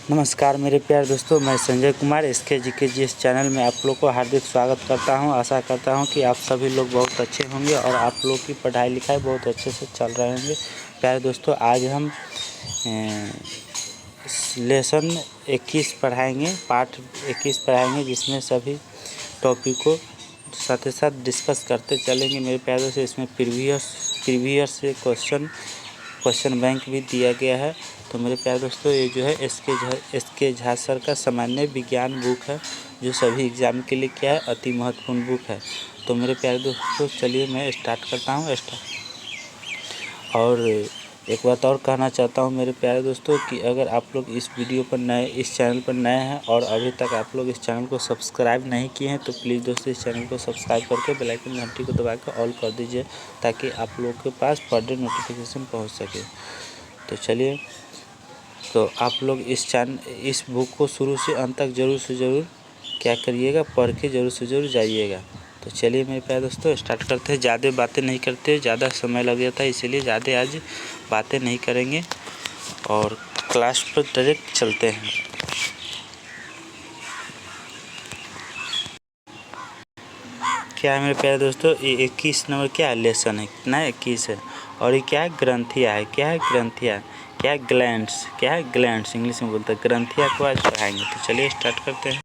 नमस्कार मेरे प्यारे दोस्तों, मैं संजय कुमार एसके जीके इस चैनल में आप लोग को हार्दिक स्वागत करता हूं। आशा करता हूं कि आप सभी लोग बहुत अच्छे होंगे और आप लोग की पढ़ाई लिखाई बहुत अच्छे से चल रहे होंगे। प्यारे दोस्तों, आज हम लेसन 21 पढ़ाएंगे, पाठ 21 पढ़ाएंगे, जिसमें सभी टॉपिक को साथ ही साथ डिस्कस करते चलेंगे। मेरे प्यारे दोस्तों, इसमें प्रीवियस से क्वेश्चन बैंक भी दिया गया है। तो मेरे प्यारे दोस्तों, ये जो है एसके झा सर का सामान्य विज्ञान बुक है, जो सभी एग्ज़ाम के लिए क्या है, अति महत्वपूर्ण बुक है। तो मेरे प्यारे दोस्तों, चलिए मैं स्टार्ट करता हूँ। और एक बात और कहना चाहता हूँ मेरे प्यारे दोस्तों कि अगर आप लोग इस चैनल पर नए हैं और अभी तक आप लोग इस चैनल को सब्सक्राइब नहीं किए हैं, तो प्लीज़ दोस्तों इस चैनल को सब्सक्राइब करके बेल आइकन घंटी को दबा के ऑल कर दीजिए, ताकि आप लोग के पास फर्दर नोटिफिकेशन पहुँच सके। तो चलिए, तो आप लोग इस बुक को शुरू से अंत तक ज़रूर से ज़रूर क्या करिएगा, पढ़ के ज़रूर से ज़रूर जाइएगा। तो चलिए मेरे प्यारे दोस्तों, स्टार्ट करते हैं। ज़्यादा बातें नहीं करते, ज़्यादा समय लग जाता है, इसीलिए ज़्यादा आज बातें नहीं करेंगे और क्लास पर डायरेक्ट चलते हैं। क्या है मेरे प्यारे दोस्तों, ये 21 नंबर क्या है, लेसन है, कितना है, 21 है। और ये क्या है, ग्रंथिया है। क्या है, ग्रंथिया। क्या है, ग्लैंड्स। क्या है, ग्लैंड्स इंग्लिश में बोलते हैं। ग्रंथिया को आज पढ़ाएंगे। तो चलिए स्टार्ट करते हैं।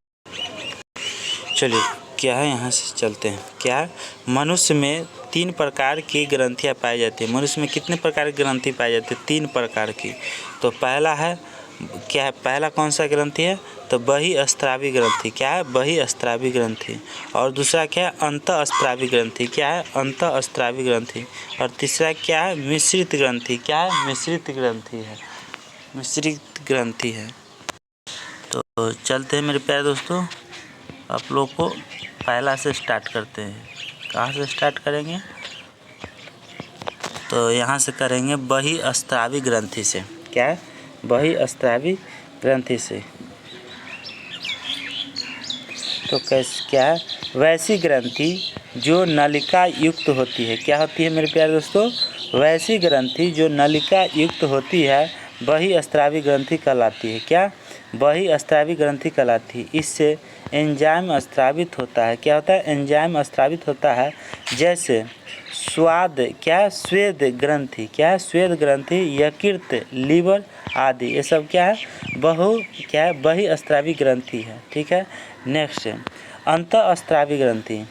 चलिए, क्या है, यहाँ से चलते हैं। क्या है, मनुष्य में 3 प्रकार की ग्रंथियाँ पाई जाती है। मनुष्य में कितने प्रकार की ग्रंथि पाई जाती है, 3 प्रकार की। तो पहला है, क्या है, पहला कौन सा ग्रंथि है, तो बहिःस्रावी ग्रंथि। क्या है, बहिःस्रावी ग्रंथि। और दूसरा क्या है, अंतःस्रावी ग्रंथि। क्या है, अंतःस्रावी ग्रंथि। और तीसरा क्या है, मिश्रित ग्रंथि। क्या है, मिश्रित ग्रंथि है, मिश्रित ग्रंथि है। तो चलते हैं मेरे प्यारे दोस्तों, आप लोग को पहला से स्टार्ट करते हैं। कहाँ से स्टार्ट करेंगे, तो यहाँ से करेंगे बहिःस्रावी ग्रंथि से। क्या है, बहिःस्रावी ग्रंथि से। तो क्या है, वैसी ग्रंथि जो नलिका युक्त होती है। क्या होती है मेरे प्यारे दोस्तों, वैसी ग्रंथि जो नलिका युक्त होती है बहिःस्रावी ग्रंथि कहलाती है। क्या, बहिःस्रावी ग्रंथि कहलाती है। इससे एंजाइम स्रावित होता है। क्या होता है, एंजाइम स्रावित होता है। जैसे स्वाद, क्या, स्वेद ग्रंथि। क्या है, स्वेद ग्रंथि, यकृत, लीवर आदि, ये सब क्या है, क्या है, बहिःस्रावी ग्रंथि है। ठीक है। नेक्स्ट, अंतःस्रावी ग्रंथि।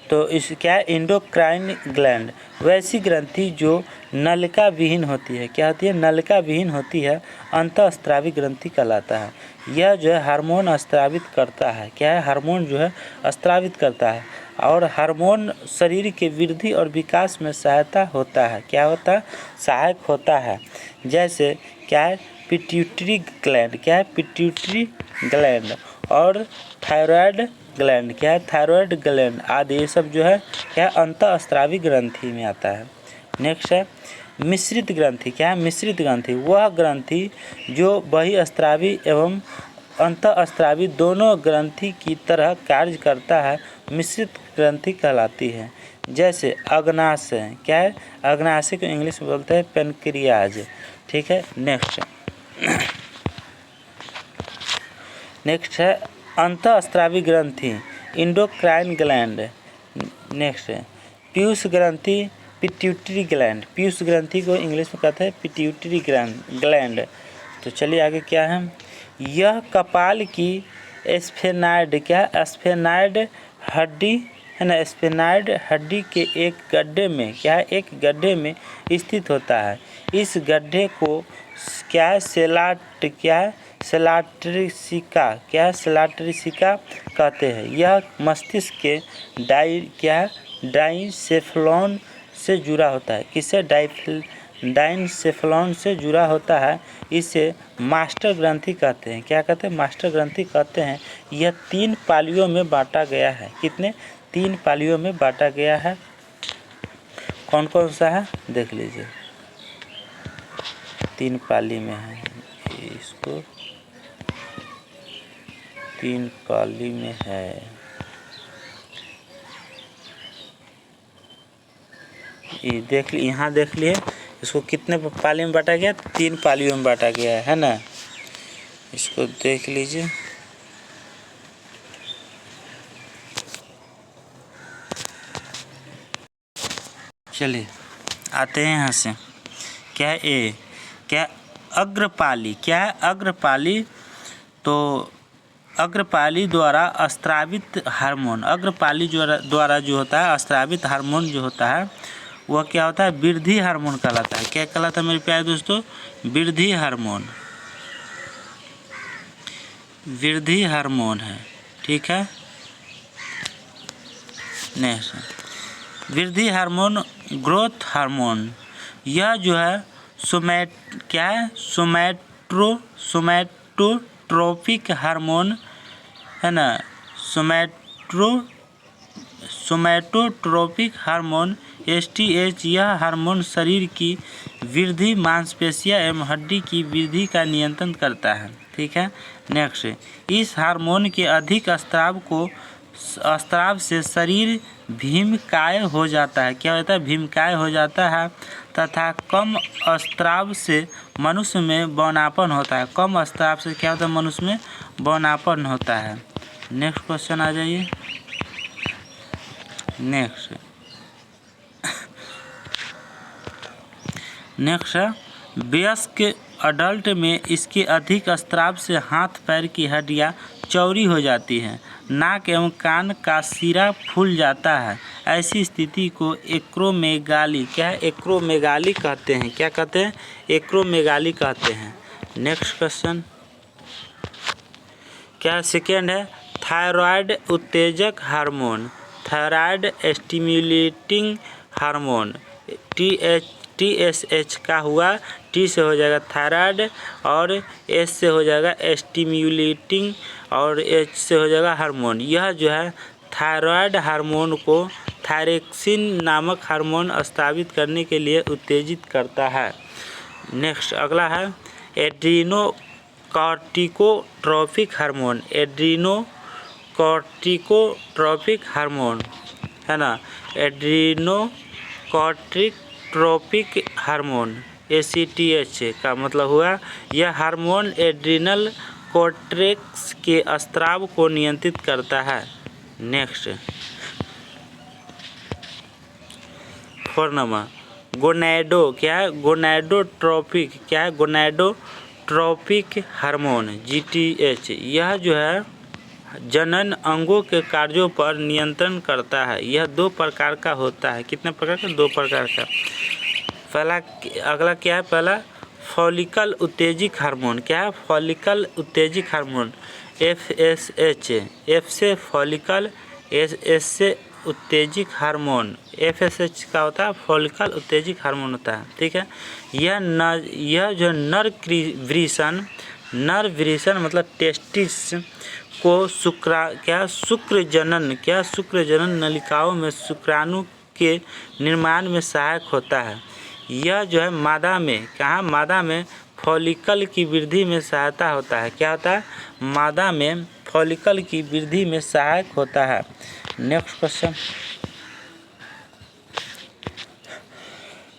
तो इस क्या है, एंडोक्राइन ग्लैंड, वैसी ग्रंथि जो नलिका विहीन होती है। क्या होती है, नलिका विहीन होती है, अंतःस्रावी ग्रंथि कहलाता है। यह जो है हार्मोन स्रावित करता है। क्या है, हार्मोन जो है स्रावित करता है, और हार्मोन शरीर के वृद्धि और विकास में सहायता होता है। क्या होता है, सहायक होता है। जैसे क्या है, पिट्यूटरी ग्लैंड। क्या है, पिट्यूटरी ग्लैंड, और थायराइड ग्लैंड। क्या है, थायराइड ग्लैंड आदि, ये सब जो है क्या, अंतःस्रावी ग्रंथि में आता है। नेक्स्ट है मिश्रित ग्रंथि। क्या है, मिश्रित ग्रंथि, वह ग्रंथि जो बहिःस्रावी एवं अंतःस्रावी दोनों ग्रंथि की तरह कार्य करता है, मिश्रित ग्रंथि कहलाती है। जैसे अग्नाशय। क्या है, अग्नाशय को इंग्लिश में बोलते हैं पेनक्रियाज। ठीक है। नेक्स्ट है अंतःस्रावी ग्रंथि, एंडोक्राइन ग्लैंड। नेक्स्ट है पीयूष ग्रंथि, पिट्यूटरी ग्लैंड। पीयूष ग्रंथि को इंग्लिश में कहते हैं पिट्यूटरी ग्लैंड। तो चलिए आगे क्या है, यह कपाल की स्फेनाइड, क्या, स्फेनाइड हड्डी है ना, स्फेनाइड हड्डी के एक गड्ढे में, क्या है, एक गड्ढे में स्थित होता है। इस गड्ढे को क्या है, सेलाट्रिसिका, क्या है, सेलाट्रिसिका कहते हैं। यह मस्तिष्क के डाइसेफ्लॉन से जुड़ा होता है। किससे, डाइसेफ्लॉन से जुड़ा होता है। इसे मास्टर ग्रंथि कहते हैं। क्या कहते हैं, मास्टर ग्रंथि कहते हैं। यह 3 पालियों में बांटा गया है। कितने, 3 पालियों में बांटा गया है। कौन कौन सा है, देख लीजिए। 3 पाली में है, इसको 3 पाली में है। ये देख ली, यहाँ देख लिए, इसको कितने पाली में बांटा गया, 3 पालियों में बांटा गया है ना। इसको देख लीजिए। चलिए आते हैं यहाँ से। क्या ए क्या अग्रपाली, क्या है अग्रपाली? तो अग्रपाली द्वारा स्रावित हार्मोन, अग्रपाली द्वारा जो होता है स्रावित हार्मोन जो होता है वह क्या होता है? वृद्धि हार्मोन कहलाता है। क्या कहलाता है मेरे प्यारे दोस्तों? वृद्धि हार्मोन, वृद्धि हार्मोन है। ठीक है, नेक्स्ट वृद्धि हार्मोन, ग्रोथ हार्मोन। यह जो है क्या है? सोमैटोट्रोपिक हार्मोन है ना। सोमैटोट्रोपिक हार्मोन STH, यह हार्मोन शरीर की वृद्धि, मांसपेशियां एवं हड्डी की वृद्धि का नियंत्रण करता है। ठीक है, नेक्स्ट इस हार्मोन के अधिक स्राव से शरीर भीमकाय हो जाता है। क्या होता है? भीमकाय हो जाता है। तथा कम स्राव से मनुष्य में बौनापन होता है। कम स्राव से क्या होता है? मनुष्य में बौनापन होता है। नेक्स्ट क्वेश्चन आ जाइए। नेक्स्ट वयस्क अडल्ट में इसके अधिक स्राव से हाथ पैर की हड्डियां चौड़ी हो जाती हैं, नाक एवं कान का सिरा फूल जाता है। ऐसी स्थिति को एक्रोमेगाली, क्या है? एक्रोमेगाली कहते हैं। क्या कहते हैं? एक्रोमेगाली कहते हैं। नेक्स्ट क्वेश्चन क्या सेकेंड है? थायराइड उत्तेजक hormone, thyroid stimulating hormone. TSH का हुआ, T से हो जाएगा थायराइड और S से हो जाएगा स्टिम्युलेटिंग और H से हो जाएगा हार्मोन। यह जो है थायराइड हार्मोन को थायरोक्सिन नामक हार्मोन स्रावित करने के लिए उत्तेजित करता है। नेक्स्ट अगला है एड्रीनोकॉर्टिकोट्रोपिक हार्मोन, एड्रीनोकॉर्टिकोट्रोपिक हार्मोन है ना। एड्रीनोकॉर्टिकोट्रोपिक हार्मोन ACTH का मतलब हुआ यह हार्मोन एड्रिनल कॉर्टेक्स के स्राव को नियंत्रित करता है। नेक्स्ट 4 नंबर गोनैडो, क्या है? गोनैडोट्रोपिक, क्या है? Gonadotropic hormone GTH। यह जो है जनन अंगों के कार्यों पर नियंत्रण करता है। यह 2 प्रकार का होता है। कितने प्रकार का? 2 प्रकार का। पहला, अगला क्या है? पहला फॉलिकल उत्तेजक हार्मोन, क्या है? फॉलिकल उत्तेजक हार्मोन FSH, F से फॉलिकल, S से उत्तेजक हार्मोन। FSH का होता है फॉलिकल उत्तेजक हार्मोन होता है। ठीक है, यह जो नर वृषण मतलब टेस्टिस को शुक्र जनन नलिकाओं में शुक्राणु के निर्माण में सहायक होता है। यह जो है मादा में, मादा में फॉलिकल की वृद्धि में सहायता होता है। क्या होता है? मादा में फॉलिकल की वृद्धि में सहायक होता है। नेक्स्ट क्वेश्चन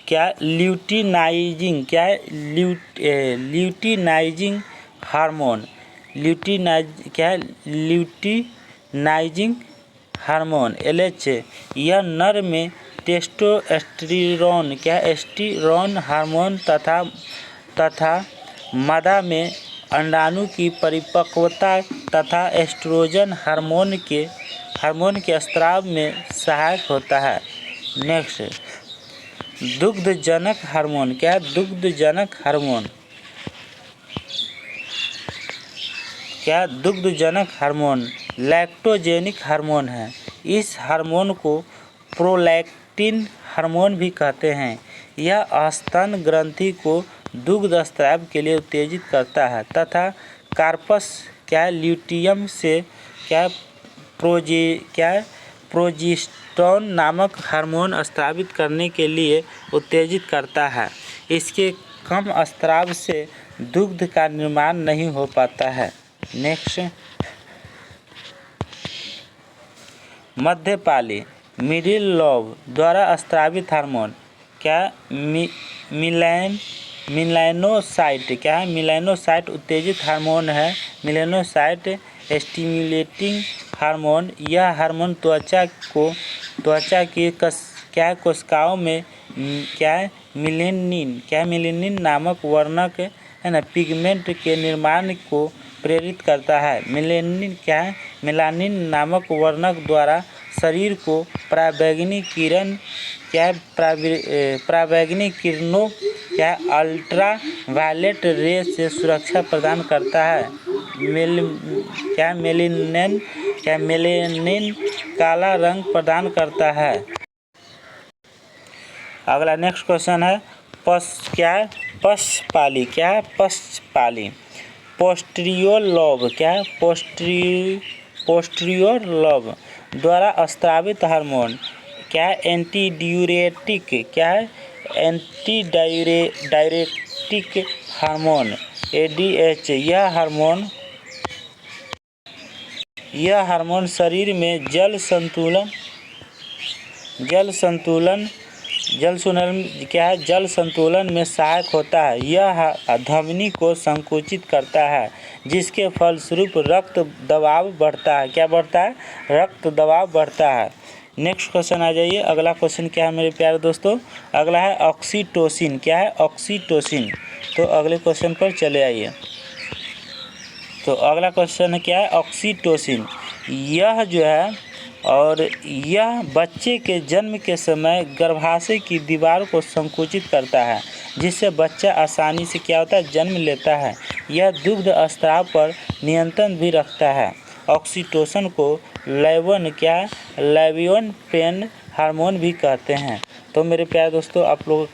क्या? ल्यूटिनाइजिंग, क्या है? ल्यूटिनाइजिंग हार्मोन, क्या है? Luteinizing hormone LH। यह नर में टेस्टोस्टेरोन, क्या है? एस्टेरोन हार्मोन तथा मादा में अंडाणु की परिपक्वता तथा एस्ट्रोजन हार्मोन के स्राव में सहायक होता है। नेक्स्ट दुग्धजनक हार्मोन, क्या है? दुग्धजनक हार्मोन, क्या? दुग्धजनक हार्मोन लैक्टोजेनिक हार्मोन है। इस हार्मोन को प्रोलैक्टिन हार्मोन भी कहते हैं। यह स्तन ग्रंथि को दुग्ध स्राव के लिए उत्तेजित करता है तथा कार्पस, क्या? ल्यूटियम से क्या? प्रोजेस्टेरोन नामक हार्मोन स्रावित करने के लिए उत्तेजित करता है। इसके कम स्राव से दुग्ध का निर्माण नहीं हो पाता है। नेक्स्ट मध्यपाली मिडिल लोब द्वारा स्रावित हार्मोन, क्या? मेलानोसाइट क्या है? मेलानोसाइट उत्तेजित हार्मोन है। मेलानोसाइट स्टिमुलेटिंग हार्मोन, यह हार्मोन त्वचा की कोशिकाओं में क्या है मेलेनिन नामक वर्णक है ना पिगमेंट के निर्माण को प्रेरित करता है। मेलानिन नामक वर्णक द्वारा शरीर को पराबैंगनी किरणों अल्ट्रा वायलेट रे से सुरक्षा प्रदान करता है। मेलेनिन काला रंग प्रदान करता है। अगला नेक्स्ट क्वेश्चन है पक्षपाली पोस्टीरियर लोब पोस्टीरियर लोब द्वारा स्रावित hormone antidiuretic antidiuretic hormone ADH। यह हार्मोन शरीर में जल संतुलन में सहायक होता है। यह धमनी को संकुचित करता है, जिसके फलस्वरूप रक्त दबाव बढ़ता है। क्या बढ़ता है? रक्त दबाव बढ़ता है। नेक्स्ट क्वेश्चन आ जाइए। अगला क्वेश्चन क्या है मेरे प्यारे दोस्तों? अगला है ऑक्सीटोसिन। क्या है? ऑक्सीटोसिन। तो अगले क्वेश्चन पर चले आइए। तो अगला क्वेश्चन क्या है? ऑक्सीटोसिन। यह जो है और यह बच्चे के जन्म के समय गर्भाशय की दीवार को संकुचित करता है, जिससे बच्चा आसानी से क्या होता है? जन्म लेता है। यह दुग्ध स्राव पर नियंत्रण भी रखता है। ऑक्सीटोसिन को लैवियन पेन हार्मोन भी कहते हैं। तो मेरे प्यारे दोस्तों, आप लोगों को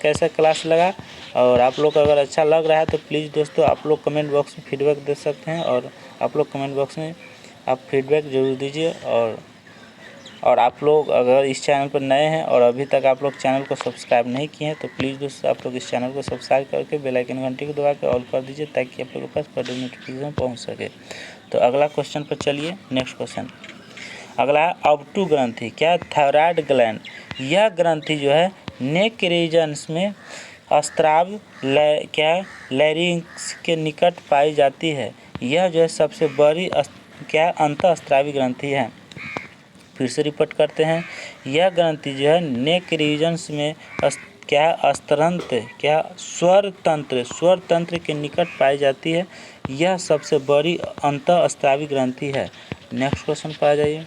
कैसा क्लास लगा? और आप लोग को अगर अच्छा लग रहा है तो प्लीज़ दोस्तों आप लोग कमेंट बॉक्स में फीडबैक दे सकते हैं, और आप लोग कमेंट बॉक्स में आप फीडबैक ज़रूर दीजिए। और आप लोग अगर इस चैनल पर नए हैं और अभी तक आप लोग चैनल को सब्सक्राइब नहीं किए हैं तो प्लीज़ दोस्तों आप लोग इस चैनल को सब्सक्राइब करके बेल आइकन घंटी को दबा के ऑल कर दीजिए, ताकि आप लोगों के पास फर्दर नोटिफिकेशन पहुंच सके। तो अगला क्वेश्चन पर चलिए। नेक्स्ट क्वेश्चन अगला है ऑब्टू ग्रंथि। क्या? Thyroid gland. यह ग्रंथि जो है नेक रीजन्स में स्राव लैरिंक्स के निकट पाई जाती है। यह जो है सबसे बड़ी अंतःस्रावी ग्रंथि है। फिर से रिपीट करते हैं। यह ग्रंथि जो है नेक रीजन्स में स्वर तंत्र के निकट पाई जाती है। यह सबसे बड़ी अंतःस्रावी ग्रंथि है। नेक्स्ट क्वेश्चन पर आ जाइए।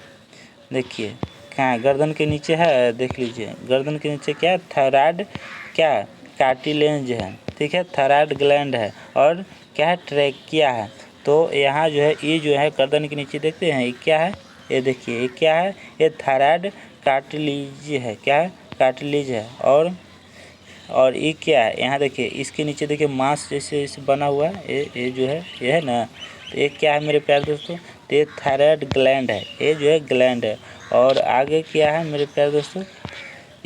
देखिए कहाँ गर्दन के नीचे है, देख लीजिए गर्दन के नीचे क्या है? थायराइड कार्टिलेज है। ठीक है, थायराइड ग्लैंड है और क्या है? ट्रैकिया है। तो यहाँ जो है ये जो है गर्दन के नीचे देखते हैं, ये क्या है? ये देखिए ये क्या है? ये थायराइड कार्टिलेज है। क्या है? कार्टिलेज है। और ये क्या है? यहाँ देखिए इसके नीचे देखिए मांस जैसे बना हुआ है। ये जो है ये है ना, तो ये क्या है मेरे प्यारे दोस्तों? तो ये थायराइड ग्लैंड है। ये जो है ग्लैंड है। और आगे क्या है मेरे प्यारे दोस्तों?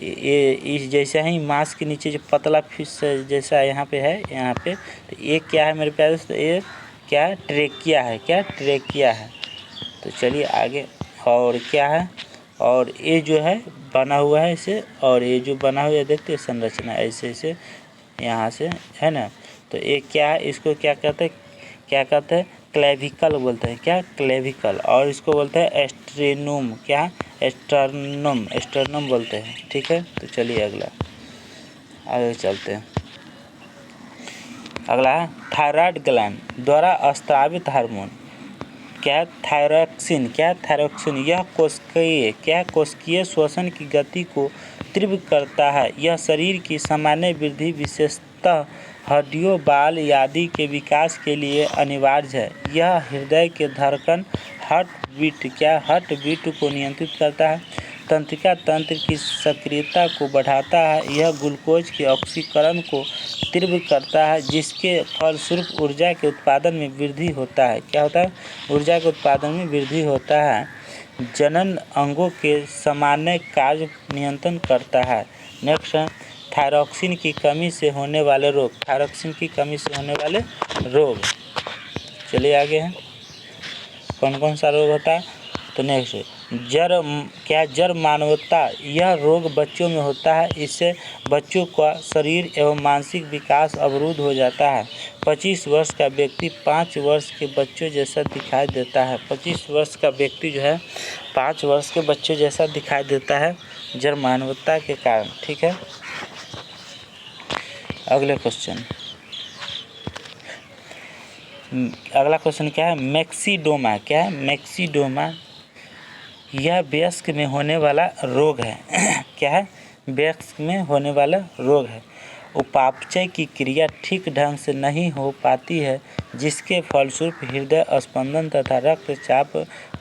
ये इस जैसा ही मांस के नीचे जो पतला फिश जैसा यहाँ पे है, यहाँ पे, तो ये क्या है मेरे प्यारे दोस्तों? ये क्या है? ट्रेकिया है। क्या? ट्रेकिया है। तो चलिए आगे। और क्या है? और ये जो है बना हुआ है इसे, और ये जो बना हुआ है देखते हैं संरचना ऐसे यहाँ से है ना। तो ये क्या है? इसको क्या कहते हैं? क्लेविकल बोलते हैं। क्या? क्लेविकल। और इसको बोलते हैं एस्ट्रेनुम। क्या? एस्टर्नम बोलते हैं। ठीक है, तो चलिए अगला आगे चलते हैं। अगला है थायराइड ग्लैंड द्वारा स्रावित हार्मोन। क्या? थायरॉक्सिन। क्या? थायरॉक्सिन। यह कोशिकीय श्वसन की गति को तीव्र करता है। यह शरीर की सामान्य वृद्धि, विशेषतः हड्डियों, बाल आदि के विकास के लिए अनिवार्य है। यह हृदय के धड़कन हार्ट बीट को नियंत्रित करता है। तंत्रिका तंत्र की सक्रियता को बढ़ाता है। यह ग्लूकोज के ऑक्सीकरण को तीव्र करता है, जिसके फलस्वरूप ऊर्जा के उत्पादन में वृद्धि होता है। क्या होता है? ऊर्जा के उत्पादन में वृद्धि होता है। जनन अंगों के सामान्य कार्य नियंत्रण करता है। नेक्स्ट है थायरॉक्सिन की कमी से होने वाले रोग। थायरॉक्सिन की कमी से होने वाले रोग। चलिए आगे हैं, कौन कौन सा रोग होता है? तो नेक्स्ट जड़ मानवता, यह रोग बच्चों में होता है। इससे बच्चों का शरीर एवं मानसिक विकास अवरुद्ध हो जाता है। 25 वर्ष का व्यक्ति 5 वर्ष के बच्चों जैसा दिखाई देता है। 25 वर्ष का व्यक्ति जो है 5 वर्ष के बच्चों जैसा दिखाई देता है जड़ मानवता के कारण। ठीक है, अगले क्वेश्चन, अगला क्वेश्चन क्या है? मैक्सिडोमा। क्या है? मैक्सिडोमा, यह वयस्क में होने वाला रोग है। क्या है? वयस्क में होने वाला रोग है। उपापचय की क्रिया ठीक ढंग से नहीं हो पाती है, जिसके फलस्वरूप हृदय स्पंदन तथा रक्तचाप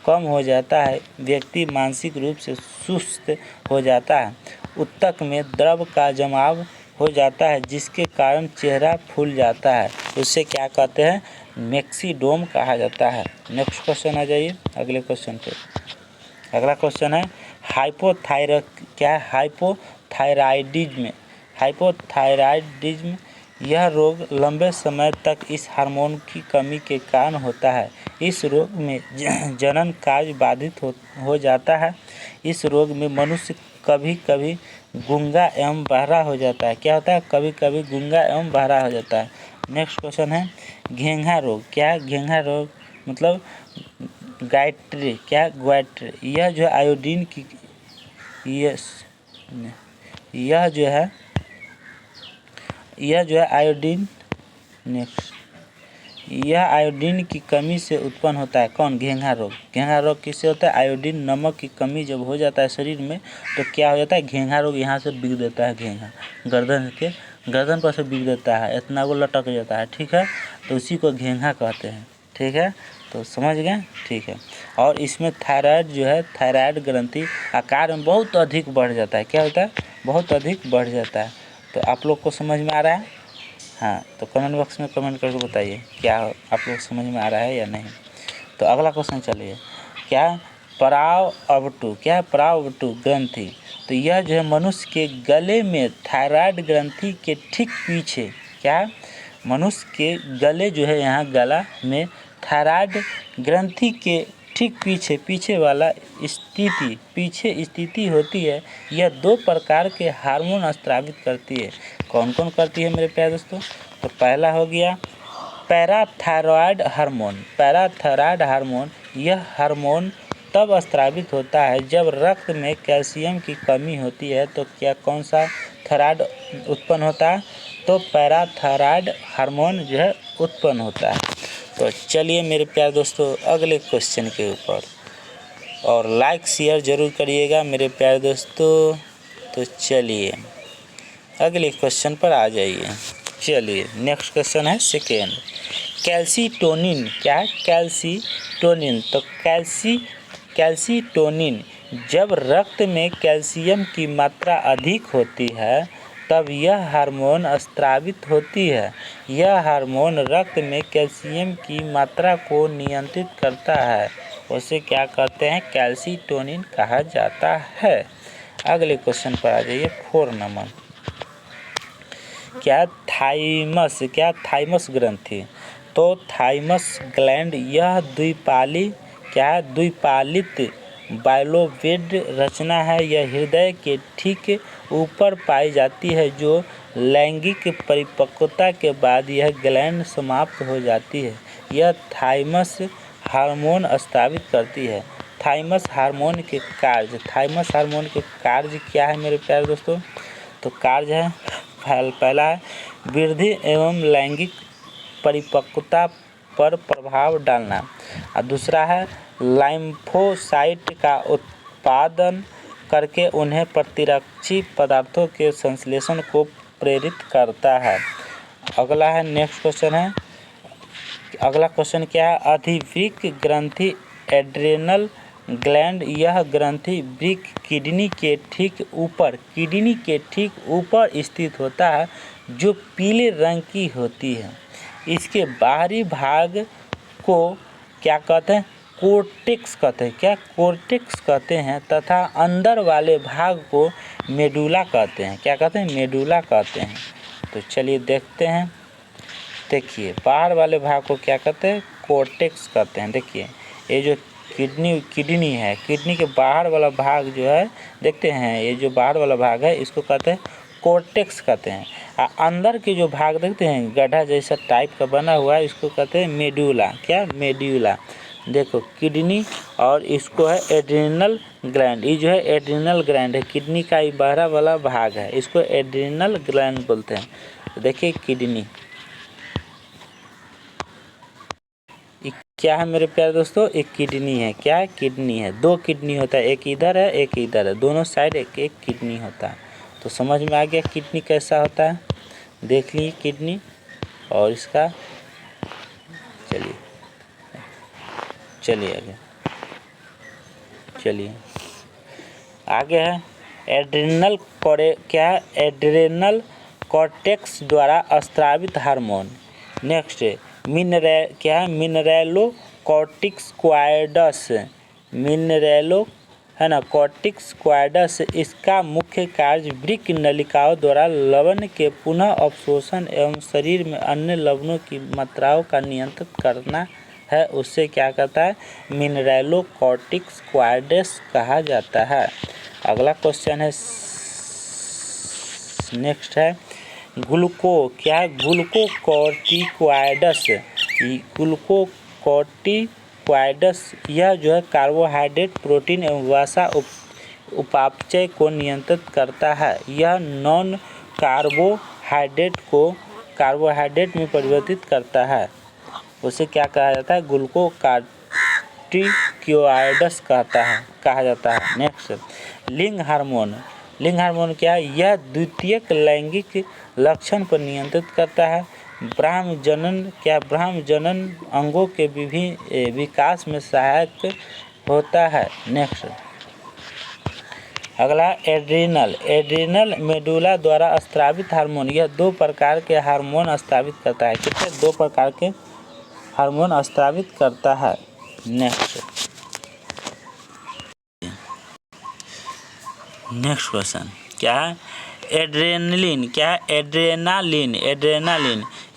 कम हो जाता है। व्यक्ति मानसिक रूप से सुस्त हो जाता है। ऊतक में द्रव का जमाव हो जाता है, जिसके कारण चेहरा फूल जाता है। उससे क्या कहते हैं? मैक्सिडोम कहा जाता है। नेक्स्ट क्वेश्चन आ जाइए अगले क्वेश्चन पे। अगला क्वेश्चन है क्या है? हाइपोथायराइडिज्म। हाइपोथायराइडिज्म, यह रोग लंबे समय तक इस हार्मोन की कमी के कारण होता है। इस रोग में जनन कार्य बाधित हो जाता है। इस रोग में मनुष्य कभी कभी गूंगा एवं बहरा हो जाता है। क्या होता है? कभी कभी गूंगा एवं बहरा हो जाता है। नेक्स्ट क्वेश्चन है घेंघा रोग। क्या है? घेंघा रोग मतलब गायट्री। क्या? ग्वाइट्री, यह जो आयोडीन की यह जो है आयोडीन, नेक्स्ट, यह आयोडीन की कमी से उत्पन्न होता है। कौन? घेंघा रोग। घेंघा रोग किससे होता है? आयोडीन नमक की कमी जब हो जाता है शरीर में तो क्या हो जाता है? घेंघा रोग यहाँ से बिग देता है। घेंघा गर्दन पर से बिग देता है, इतना वो लटक जाता है। ठीक है, तो उसी को घेंघा कहते हैं। ठीक है, तो समझ गए? ठीक है, और इसमें थायराइड जो है, थायराइड ग्रंथि आकार में बहुत अधिक बढ़ जाता है। क्या होता है? बहुत अधिक बढ़ जाता है। तो आप लोग को समझ में आ रहा है? हाँ, तो कमेंट बॉक्स में कमेंट करके बताइए क्या आप लोग समझ में आ रहा है या नहीं। तो अगला क्वेश्चन चलिए, क्या? पराववर्तु। क्या है? पराववर्तु ग्रंथि, तो यह जो है मनुष्य के गले में थायराइड ग्रंथि के ठीक पीछे, क्या? मनुष्य के गले जो है, यहाँ गला में थायराइड ग्रंथि के ठीक पीछे वाला स्थिति होती है। यह 2 प्रकार के हार्मोन स्रावित करती है। कौन कौन करती है मेरे प्यारे दोस्तों? तो पहला हो गया पैराथायरॉयड हार्मोन। पैराथायरॉयड हार्मोन, यह हार्मोन तब स्रावित होता है जब रक्त में कैल्शियम की कमी होती है। तो क्या कौन सा थायराइड उत्पन्न होता है? तो पैराथायरॉयड हार्मोन जो है उत्पन्न होता है। तो चलिए मेरे प्यारे दोस्तों अगले क्वेश्चन के ऊपर, और लाइक शेयर ज़रूर करिएगा मेरे प्यारे दोस्तों। तो चलिए अगले क्वेश्चन पर आ जाइए। चलिए नेक्स्ट क्वेश्चन है सेकेंड, कैल्सीटोनिन। क्या है? कैल्सीटोनिन, तो कैल्सीटोनिन, जब रक्त में कैल्शियम की मात्रा अधिक होती है तब यह हार्मोन स्रावित होती है। यह हार्मोन रक्त में कैल्शियम की मात्रा को नियंत्रित करता है। उसे क्या कहते हैं? कैल्सीटोनिन कहा जाता है। अगले क्वेश्चन पर आ जाइए 4 नंबर, क्या? थाइमस। क्या? थाइमस ग्रंथि, तो थाइमस ग्लैंड, यह द्विपालित बाइलोवेड रचना है। यह हृदय के ठीक ऊपर पाई जाती है। जो लैंगिक परिपक्वता के बाद यह ग्लैंड समाप्त हो जाती है। यह थाइमस हार्मोन स्रावित करती है। थाइमस हार्मोन के कार्य क्या है मेरे प्यारे दोस्तों? तो कार्य है, पहला है वृद्धि एवं लैंगिक परिपक्वता पर प्रभाव डालना, और दूसरा है लाइम्फोसाइट का उत्पादन करके उन्हें प्रतिरक्षी पदार्थों के संश्लेषण को प्रेरित करता है। अगला है नेक्स्ट क्वेश्चन है, अगला क्वेश्चन क्या है? अधिवृक्क ग्रंथि एड्रेनल ग्लैंड, यह ग्रंथि वृक्क किडनी के ठीक ऊपर स्थित होता है, जो पीले रंग की होती है। इसके बाहरी भाग को क्या कहते हैं? कोर्टेक्स कहते हैं। क्या? कोर्टेक्स कहते हैं, तथा अंदर वाले भाग को मेडुला कहते हैं। क्या कहते हैं? मेडुला कहते हैं। तो चलिए देखते हैं। देखिए बाहर वाले भाग को क्या कहते हैं? कोर्टेक्स कहते हैं। देखिए ये जो किडनी है। किडनी के बाहर वाला भाग जो है देखते हैं, ये जो बाहर वाला भाग है इसको कहते हैं कोर्टेक्स कहते हैं। अंदर के जो भाग देखते हैं गड्ढा जैसा टाइप का बना हुआ है, इसको कहते हैं मेडुला। क्या? मेड्यूला। देखो किडनी और इसको है एड्रिनल ग्लैंड। ये जो है एड्रिनल ग्लैंड है, किडनी का ये बाहर वाला भाग है, इसको एड्रिनल ग्लैंड बोलते हैं। तो देखिए किडनी क्या है मेरे प्यारे दोस्तों, एक किडनी है। क्या है? किडनी है। दो किडनी होता है, एक इधर है एक इधर है, दोनों साइड एक एक किडनी होता है। तो समझ में आ गया किडनी कैसा होता है। देख लीजिए किडनी और इसका, चलिए आगे है एड्रिनल क्या है? एड्रिनल कॉर्टेक्स द्वारा स्रावित हार्मोन। नेक्स्ट क्या है? मिनरेलो कॉर्टिक्स क्वाइडस। मिनरेलो है ना, कॉर्टिक्स क्वाइडस। इसका मुख्य कार्य वृक्क नलिकाओं द्वारा लवण के पुनः अवशोषण एवं शरीर में अन्य लवणों की मात्राओं का नियंत्रित करना है। उससे क्या करता है? मिनरेलो कॉर्टिक्स क्वाइडस कहा जाता है। अगला क्वेश्चन है, नेक्स्ट है क्या है? ग्लूकोकॉर्टिकॉइड्स। ग्लूकोकॉर्टिकॉइड्स यह जो है कार्बोहाइड्रेट, प्रोटीन एवं वसा उपापचय को नियंत्रित करता है। यह नॉन कार्बोहाइड्रेट को कार्बोहाइड्रेट में परिवर्तित करता है। उसे क्या कहा जाता है? ग्लूकोकॉर्टिकॉइड्स कहा जाता है। नेक्स्ट लिंग हार्मोन। लिंग हार्मोन क्या है? यह द्वितीयक लैंगिक लक्षण पर नियंत्रित करता है। ब्राह्मजनन अंगों के विभिन्न विकास में सहायक होता है। नेक्स्ट अगला एड्रिनल मेडुला द्वारा स्रावित हार्मोन। यह 2 प्रकार के हार्मोन स्रावित करता है। कितने? 2 प्रकार के हार्मोन स्रावित करता है। नेक्स्ट क्वेश्चन क्या है? एड्रेनलिन। क्या है? एड्रेनालिन।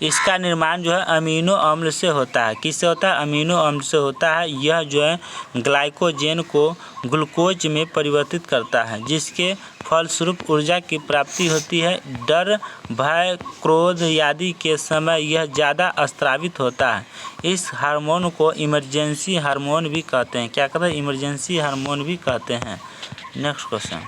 इसका निर्माण जो है अमीनो अम्ल से होता है। किससे होता है? अमीनो अम्ल से होता है। यह जो है ग्लाइकोजन को ग्लूकोज में परिवर्तित करता है, जिसके फलस्वरूप ऊर्जा की प्राप्ति होती है। डर, भय, क्रोध आदि के समय यह ज़्यादा स्रावित होता है। इस हार्मोन को इमरजेंसी हार्मोन भी कहते हैं। क्या कहते हैं? इमरजेंसी हार्मोन भी कहते हैं। नेक्स्ट क्वेश्चन,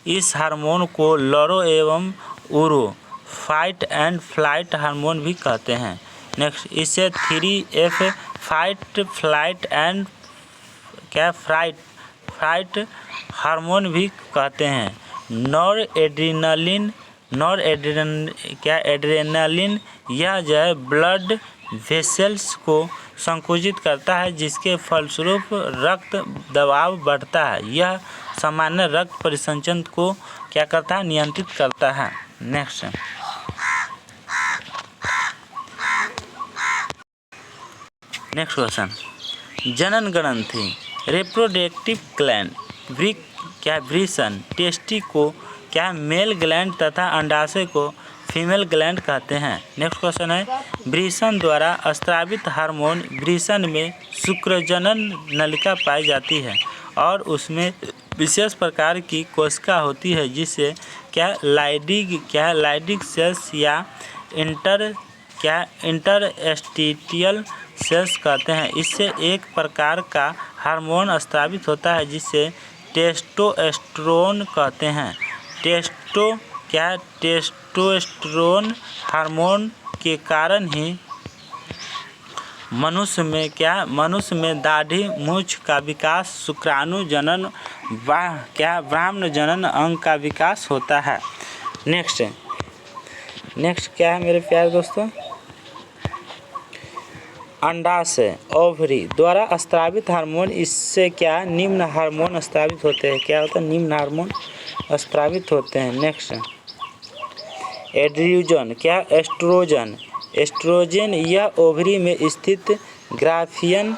इस हार्मोन को लरो एवं उरो फाइट एंड फ्लाइट हार्मोन भी कहते हैं। नेक्स्ट इसे 3F fight, flight and fright hormone भी कहते हैं। एड्रेनालिन यह जो है ब्लड वेसल्स को संकुचित करता है, जिसके फलस्वरूप रक्त दबाव बढ़ता है। यह सामान्य रक्त परिसंचरण को क्या करता है? नियंत्रित करता है। नेक्स्ट क्वेश्चन, जनन ग्रंथि, रिप्रोडक्टिव ग्लैंड, वृषण, टेस्टिको क्या मेल ग्लैंड तथा अंडाशय को फीमेल ग्लैंड कहते हैं। नेक्स्ट क्वेश्चन है, वृषण द्वारा स्रावित हार्मोन। वृषण में शुक्रजनन नलिका पाई जाती है और उसमें विशेष प्रकार की कोशिका होती है, जिसे लाइडिक सेल्स या इंटरस्टिशियल सेल्स कहते हैं। इससे एक प्रकार का हार्मोन स्रावित होता है, जिसे टेस्टोस्टेरोन कहते हैं। टेस्टोस्टेरोन हार्मोन के कारण ही मनुष्य में दाढ़ी, मूंछ का विकास, शुक्राणु जनन, ब्राह्मण जनन अंग का विकास होता है। नेक्स्ट क्या है मेरे प्यारे दोस्तों? अंडाशय, ओवरी द्वारा स्रावित हार्मोन। इससे क्या निम्न हार्मोन स्रावित होते हैं। क्या होता है? निम्न हार्मोन स्रावित होते हैं। नेक्स्ट एड्रोजन, क्या? एस्ट्रोजन यह ओवरी में स्थित ग्राफियन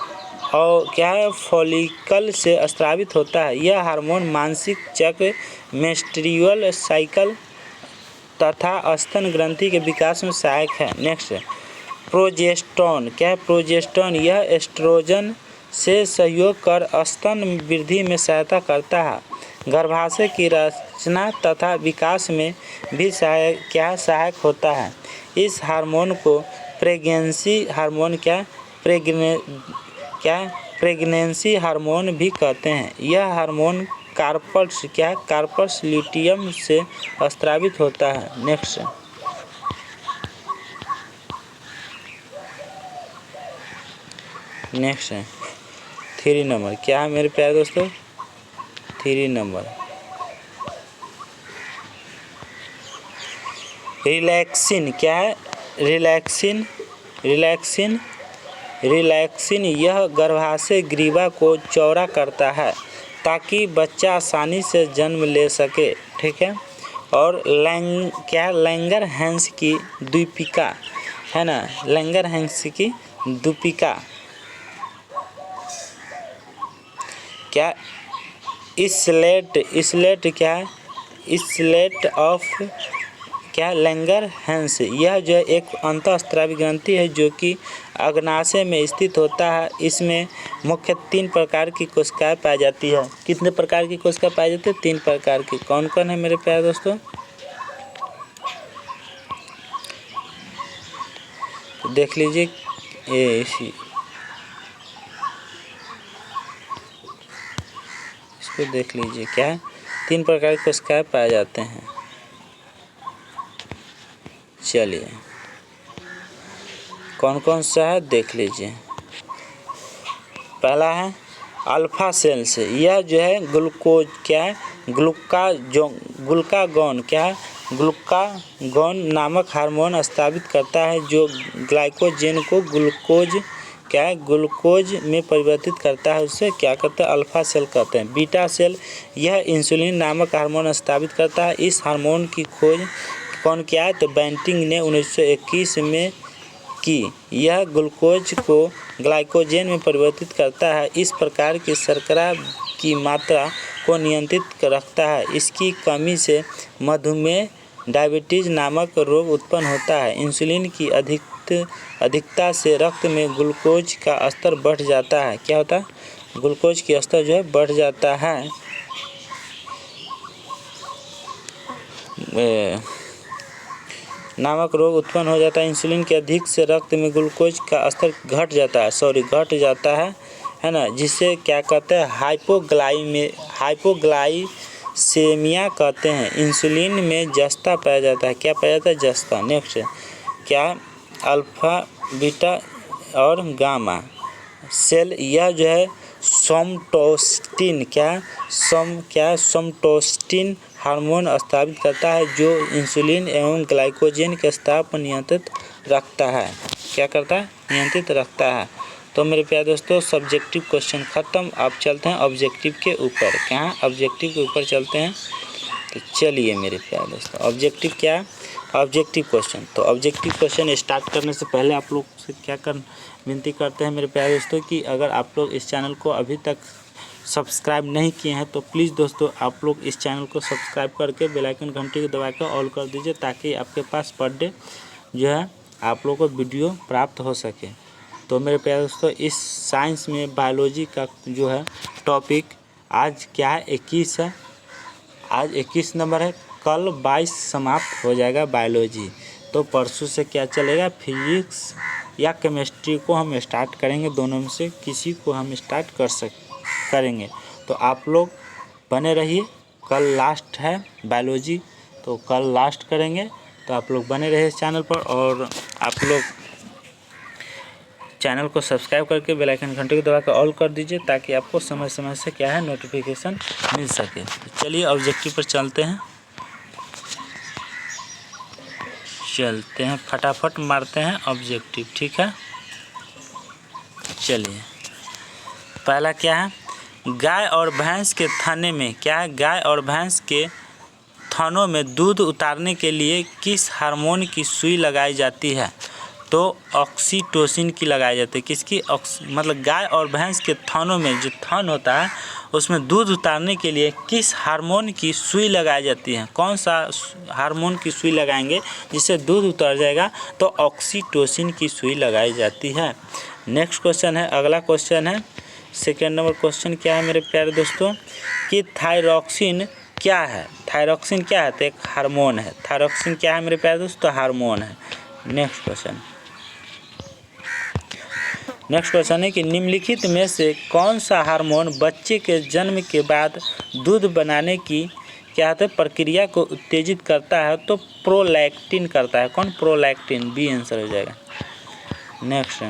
और फॉलिकल से स्रावित होता है। यह हार्मोन मासिक चक्र, मेंस्ट्रुअल साइकिल तथा स्तन ग्रंथि के विकास में सहायक है। नेक्स्ट प्रोजेस्टेरॉन, क्या है प्रोजेस्टेरॉन, यह एस्ट्रोजन से सहयोग कर स्तन वृद्धि में सहायता करता है, गर्भाशय की रचना तथा विकास में भी सहायक होता है। इस हार्मोन को प्रेगनेंसी हार्मोन प्रेगनेंसी हार्मोन भी कहते हैं। यह हार्मोन कार्पस ल्यूटियम से स्रावित होता है। नेक्स्ट है 3 नंबर, क्या है मेरे प्यारे दोस्तों, 3 नंबर रिलैक्सिन, क्या है रिलैक्सिन यह गर्भाशय ग्रीवा को चौड़ा करता है ताकि बच्चा आसानी से जन्म ले सके, ठीक है। और लैंगरहैंस की द्वीपिका है ना, लैंगरहैंस की द्वीपिका क्या इसलेट क्या है, इसलेट ऑफ क्या लैंगरहैंस, यह जो एक अंतःस्रावी ग्रंथि है जो कि अग्नाशय में स्थित होता है। इसमें मुख्य 3 प्रकार की कोशिकाएं पाई जाती है। कितने प्रकार की कोशिकाएं पाई जाती है? 3 प्रकार की। कौन कौन है मेरे प्यारे दोस्तों? तो देख लीजिए, इसको देख लीजिए, क्या है 3 प्रकार की कोशिकाएं पाए जाते हैं। चलिए कौन कौन सा है देख लीजिए। पहला है अल्फा सेल्स, यह जो है ग्लूकोज क्या है ग्लूकागॉन नामक हार्मोन स्रावित करता है जो ग्लाइकोजेन को ग्लूकोज में परिवर्तित करता है। उससे क्या करता है? अल्फा सेल कहते हैं। बीटा सेल यह इंसुलिन नामक हार्मोन स्रावित करता है। इस हार्मोन की खोज कौन किया है? तो बेंटिंग ने 1921 में की। यह ग्लूकोज को ग्लाइकोजेन में परिवर्तित करता है। इस प्रकार की शर्करा की मात्रा को नियंत्रित रखता है। इसकी कमी से मधुमेह डायबिटीज नामक रोग उत्पन्न होता है। इंसुलिन की अधिकता से रक्त में ग्लूकोज का स्तर बढ़ जाता है। क्या होता है? ग्लूकोज की स्तर जो है बढ़ जाता है। नामक रोग उत्पन्न हो जाता है। इंसुलिन के अधिक से रक्त में ग्लूकोज का स्तर घट जाता है ना, जिससे क्या कहते हैं? हाइपोग्लाइसेमिया कहते हैं। इंसुलिन में जस्ता पाया जाता है। क्या पाया जाता है? जस्ता। नेक्स्ट क्या? अल्फा बीटा और गामा सेल, यह जो है सोमटोस्टिन हार्मोन स्रावित करता है जो इंसुलिन एवं ग्लाइकोजेन के स्राव पर नियंत्रित रखता है। क्या करता है? नियंत्रित रखता है। तो मेरे प्यारे दोस्तों सब्जेक्टिव क्वेश्चन खत्म। अब चलते हैं ऑब्जेक्टिव के ऊपर। क्या? ऑब्जेक्टिव के ऊपर चलते हैं। तो चलिए मेरे प्यारे दोस्तों, ऑब्जेक्टिव क्या है? Objective question. तो ऑब्जेक्टिव क्वेश्चन स्टार्ट करने से पहले आप लोग से क्या विनती करते हैं मेरे प्यारे दोस्तों कि अगर आप लोग इस चैनल को अभी तक सब्सक्राइब नहीं किए हैं तो प्लीज़ दोस्तों आप लोग इस चैनल को सब्सक्राइब करके बेल आइकन घंटी को दबा कर ऑल कर दीजिए, ताकि आपके पास पर डे जो है आप लोगों को वीडियो प्राप्त हो सके। तो मेरे प्यारे दोस्तों इस साइंस में बायोलॉजी का जो है टॉपिक आज क्या है? 21 है। आज 21 नंबर है। कल 22 समाप्त हो जाएगा बायोलॉजी। तो परसों से क्या चलेगा? फिजिक्स या केमिस्ट्री को हम स्टार्ट करेंगे। दोनों में से किसी को हम स्टार्ट करेंगे। तो आप लोग बने रहिए। कल लास्ट है बायोलॉजी, तो कल लास्ट करेंगे। तो आप लोग बने रहिए इस चैनल पर, और आप लोग चैनल को सब्सक्राइब करके बेल आइकन घंटे को दबाकर ऑल कर दीजिए, ताकि आपको समय समय से क्या है नोटिफिकेशन मिल सके। तो चलिए ऑब्जेक्टिव पर चलते हैं फटाफट मारते हैं ऑब्जेक्टिव, ठीक है। चलिए पहला क्या है? गाय और भैंस के थने में क्या है? गाय और भैंस के थनों में दूध उतारने के लिए किस हार्मोन की सुई लगाई जाती है? तो ऑक्सीटोसिन की लगाई जाती है। किसकी? मतलब गाय और भैंस के थनों में जो थन होता है उसमें दूध उतारने के लिए किस हार्मोन की सुई लगाई जाती है? कौन सा हार्मोन की सुई लगाएंगे जिससे दूध उतर जाएगा? तो ऑक्सीटोसिन की सुई लगाई जाती है। नेक्स्ट क्वेश्चन है, अगला क्वेश्चन है, सेकेंड नंबर क्वेश्चन क्या है मेरे प्यारे दोस्तों कि थायरॉक्सिन क्या है? थायरॉक्सिन क्या है? तो एक हार्मोन है। थायरॉक्सिन क्या है मेरे प्यारे दोस्तों? हार्मोन है। नेक्स्ट क्वेश्चन है कि निम्नलिखित में से कौन सा हार्मोन बच्चे के जन्म के बाद दूध बनाने की क्या होता है प्रक्रिया को उत्तेजित करता है? तो प्रोलैक्टिन करता है। कौन? प्रोलैक्टिन। बी आंसर हो जाएगा। नेक्स्ट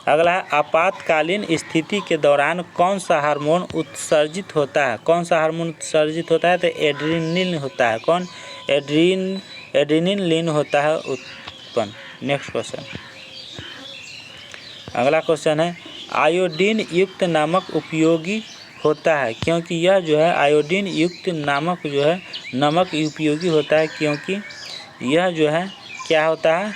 अगला है, आपातकालीन स्थिति के दौरान कौन सा हार्मोन उत्सर्जित होता है? कौन सा हार्मोन उत्सर्जित होता है? तो एड्रेनलिन होता है। कौन? एड्रेनलिन होता है उत्पन्न। नेक्स्ट क्वेश्चन, अगला क्वेश्चन है, आयोडीन युक्त नमक उपयोगी होता है क्योंकि यह जो है आयोडीन युक्त नमक जो है नमक उपयोगी होता है क्योंकि यह जो है क्या होता है?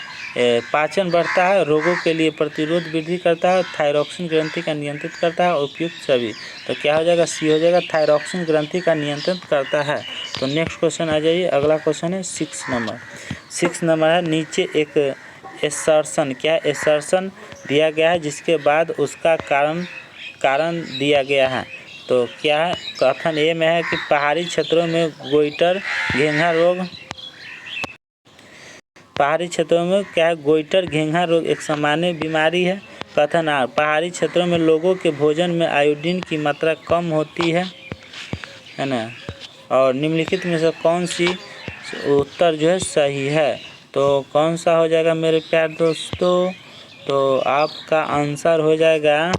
पाचन बढ़ता है, रोगों के लिए प्रतिरोध वृद्धि करता है, थायरॉक्सिन ग्रंथि का नियंत्रित करता है, उपयुक्त सभी। तो क्या हो जाएगा? सी हो जाएगा। थायरॉक्सिन ग्रंथि का नियंत्रित करता है। तो नेक्स्ट क्वेश्चन आ जाइए, अगला क्वेश्चन है 6 नंबर है, नीचे एक एसर्शन क्या एसर्शन दिया गया है जिसके बाद उसका कारण दिया गया है। तो क्या है? कथन ए में है कि पहाड़ी क्षेत्रों में गोइटर घेंघा रोग, पहाड़ी क्षेत्रों में क्या है? गोइटर घेंघा रोग एक सामान्य बीमारी है। कथन आ, पहाड़ी क्षेत्रों में लोगों के भोजन में आयोडीन की मात्रा कम होती है ना? और निम्नलिखित में से कौन सी उत्तर जो है सही है? तो कौन सा हो जाएगा मेरे प्यारे दोस्तों? तो आपका आंसर हो जाएगा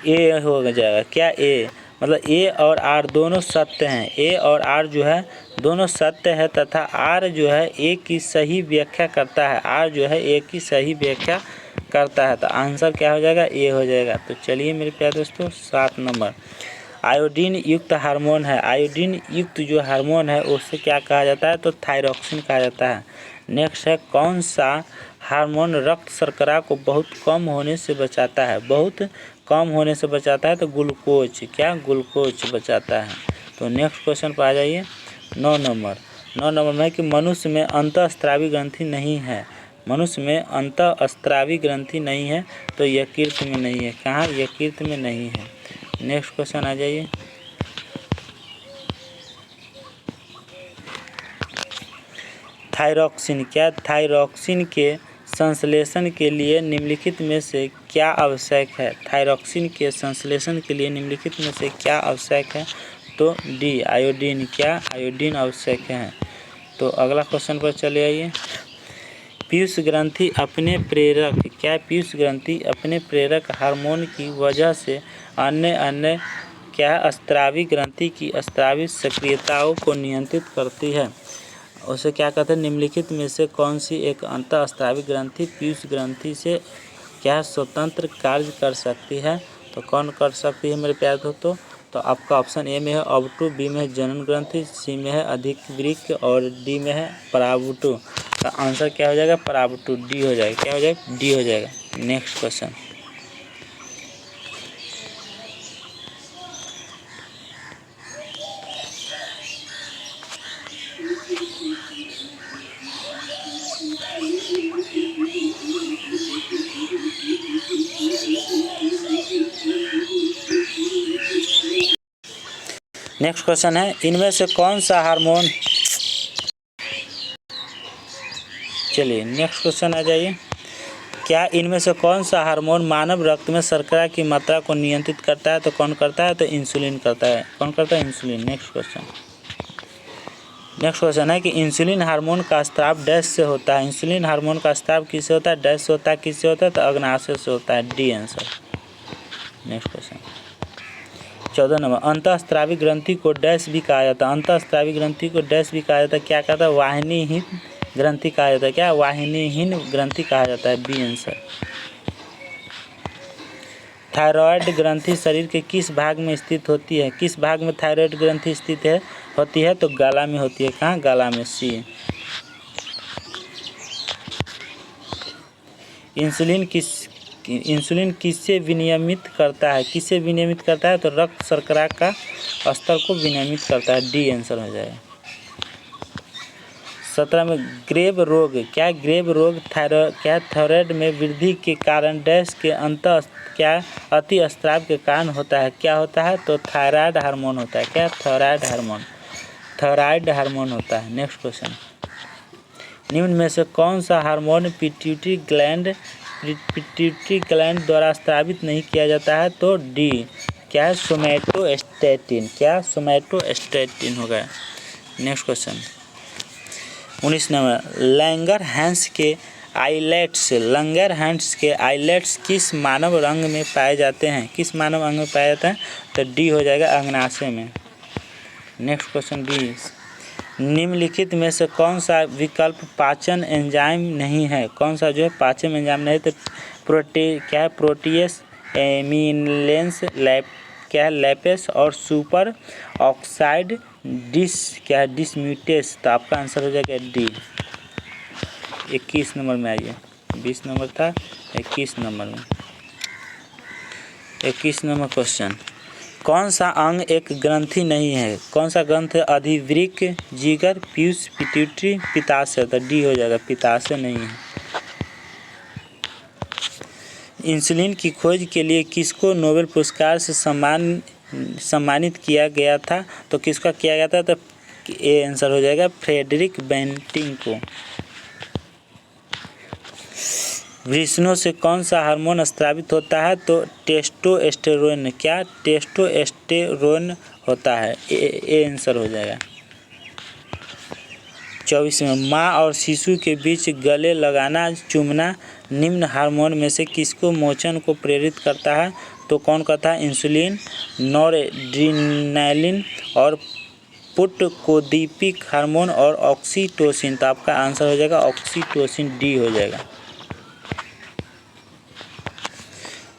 ए हो जाएगा। क्या? ए मतलब ए और आर दोनों सत्य हैं। ए और आर जो है दोनों सत्य है तथा आर जो है ए की सही व्याख्या करता है। आर जो है ए की सही व्याख्या करता है। तो आंसर क्या हो जाएगा? ए हो जाएगा। तो चलिए मेरे प्यारे दोस्तों 7 नंबर, आयोडीन युक्त हार्मोन है। आयोडीन युक्त जो हार्मोन है उससे क्या कहा जाता है? तो थायरॉक्सिन कहा जाता है। नेक्स्ट है, कौन सा हार्मोन रक्त शर्करा को बहुत कम होने से बचाता है? बहुत कम होने से बचाता है तो ग्लूकोज। क्या? ग्लूकोज बचाता है। तो नेक्स्ट क्वेश्चन पर आ जाइए 9 नंबर में कि मनुष्य में अंतःस्रावी ग्रंथि नहीं है। मनुष्य में अंतःस्रावी ग्रंथि नहीं है तो यकृत में नहीं है। कहाँ? यकृत में नहीं है। नेक्स्ट क्वेश्चन आ जाइए, थायरॉक्सिन क्या? थायरॉक्सिन के संश्लेषण के लिए निम्नलिखित में से क्या आवश्यक है? थायरॉक्सिन के संश्लेषण के लिए निम्नलिखित में से क्या आवश्यक है? तो डी आयोडीन। क्या? आयोडीन आवश्यक है। तो अगला क्वेश्चन पर चले आइए, पीयूष ग्रंथि अपने प्रेरक क्या? पीयूष ग्रंथि अपने प्रेरक हार्मोन की वजह से अन्य क्या स्रावी ग्रंथि की स्रावी सक्रियताओं को नियंत्रित करती है। उसे क्या कहते हैं? निम्नलिखित में से कौन सी एक अंतःस्रावी ग्रंथि पीयूष ग्रंथि से क्या स्वतंत्र कार्य कर सकती है? तो कौन कर सकती है मेरे प्यारे दोस्तों? तो आपका ऑप्शन ए में है ऑब्टू, बी में है जनन ग्रंथि, सी में है अधिक वृक्क और डी में है परावटू। तो आंसर क्या हो जाएगा? परावटू। डी हो जाएगा। क्या हो जाएगा? डी हो जाएगा। नेक्स्ट क्वेश्चन, नेक्स्ट क्वेश्चन है, इनमें से कौन सा हार्मोन, चलिए नेक्स्ट क्वेश्चन आ जाइए, क्या इनमें से कौन सा हार्मोन मानव रक्त में शर्करा की मात्रा को नियंत्रित करता है? तो कौन करता है? तो इंसुलिन करता है। कौन करता है? इंसुलिन। नेक्स्ट क्वेश्चन है कि इंसुलिन हार्मोन का स्राव डैश से होता है। इंसुलिन हार्मोन का स्राव किससे होता है? डैश से होता है। किससे होता है? तो अग्नाशय से होता है। D answer. Next question 14 number, अंतःस्रावी ग्रंथि को डैश भी कहा जाता है। अंतःस्रावी ग्रंथि को डैश भी कहा जाता है। क्या कहता है? वाहिनीहीन ग्रंथि कहा जाता है। क्या? वाहिनीहीन ग्रंथि कहा जाता है। B answer. थायराइड ग्रंथि शरीर के किस भाग में स्थित होती है? किस भाग में थायराइड ग्रंथि स्थित होती है? तो गला में होती है। कहाँ? गला में। सी। इंसुलिन किससे विनियमित करता है? किससे विनियमित करता है? तो रक्त शर्करा का स्तर को विनियमित करता है। डी आंसर हो जाएगा। 17 में ग्रेव रोग, क्या ग्रेव रोग थायराइड में वृद्धि के कारण डैश के अति स्राव के कारण होता है? क्या होता है? तो थायराइड हार्मोन होता है। क्या? थायराइड हार्मोन होता है। नेक्स्ट क्वेश्चन, निम्न में से कौन सा हार्मोन पिट्यूटरी ग्लैंड द्वारा स्रावित नहीं किया जाता है? तो डी, क्या है? सोमैटोस्टैटिन। क्या? सोमैटोस्टैटिन हो गया। नेक्स्ट क्वेश्चन 19 नंबर, लैंगरहैंस के आइलेट्स किस मानव अंग में पाए जाते हैं? किस मानव अंग में पाए जाते हैं? तो डी हो जाएगा, अग्नाशय में। नेक्स्ट क्वेश्चन 20, निम्नलिखित में से कौन सा विकल्प पाचन एंजाइम नहीं है? कौन सा जो है पाचन एंजाइम नहीं? तो प्रोटीएस, एमिलेंस, लैपेस और सुपर ऑक्साइड डिसम्यूटेस। तो आपका आंसर हो जाएगा डी। 21 नंबर में आइए, 20 नंबर था, 21 नंबर में। 21 नंबर क्वेश्चन, कौन सा अंग एक ग्रंथि नहीं है? कौन सा ग्रंथ है? अधिवृक्क, जिगर, पीयूष, पिट्यूटरी, पित्ताशय। तो डी हो जाएगा, पित्ताशय नहीं है। इंसुलिन की खोज के लिए किसको नोबेल पुरस्कार से सम्मानित किया गया था? तो किसका किया गया था? तो ए आंसर हो जाएगा, फ्रेडरिक बेंटिंग को। वृषणों से कौन सा हार्मोन स्रावित होता है? तो टेस्टोस्टेरोन। क्या? टेस्टोस्टेरोन होता है। ए आंसर हो जाएगा। 24 में, माँ और शिशु के बीच गले लगाना, चूमना निम्न हार्मोन में से किसको मोचन को प्रेरित करता है? तो कौन कहता है? इंसुलिन, नॉरएड्रेनालिन और पुटकोदीपिक हार्मोन और ऑक्सीटोसिन। तो आपका आंसर हो जाएगा ऑक्सीटोसिन, डी हो जाएगा।